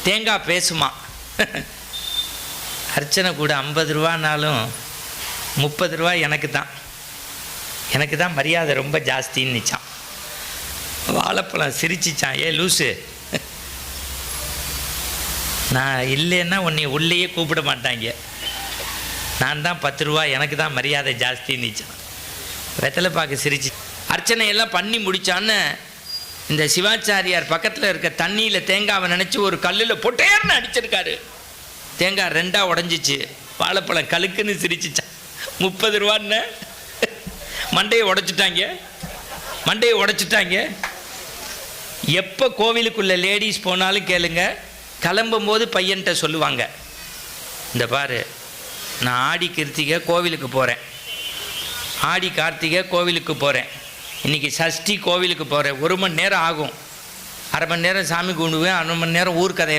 தேங்காய் பேசுமா. அர்ச்சனை கூட 50 ரூபானாலும் 30 ரூபா எனக்கு தான் மரியாதை ரொம்ப ஜாஸ்தின்னு நிச்சான். வாழைப்பழம் சிரிச்சிச்சான், ஏ லூசு, நான் இல்லைன்னா உன்னை உள்ளேயே கூப்பிட மாட்டாங்க, நான் தான் 10 ரூபா, எனக்கு தான் மரியாதை ஜாஸ்தின்னு நிச்சான். வெத்தலை பார்க்க சிரிச்சு அர்ச்சனை எல்லாம் பண்ணி முடித்தான்னு இந்த சிவாச்சாரியார் பக்கத்தில் இருக்க தண்ணியில் தேங்காவை நினச்சி ஒரு கல்லில் பொட்டேர்னு அடிச்சிருக்காரு. தேங்காய் 2ஆக உடஞ்சிச்சு. வாழைப்பழம் கழுக்குன்னு சிரிச்சிச்சான். 30 ரூபான்னு மண்டையை உடைச்சிட்டாங்க. எப்போ கோவிலுக்குள்ளே லேடிஸ் போனாலும் கேளுங்க, கிளம்பும் போது பையன்கிட்ட சொல்லுவாங்க, இந்த பாரு, நான் ஆடி கிருத்திகை கோவிலுக்கு போகிறேன், ஆடி கார்த்திகை கோவிலுக்கு போகிறேன், இன்றைக்கி சஷ்டி கோவிலுக்கு போகிறேன், 1 மணி நேரம் ஆகும், அரை மணி நேரம் சாமி கும்பிடுவேன், 1/2 மணி நேரம் ஊர் கதை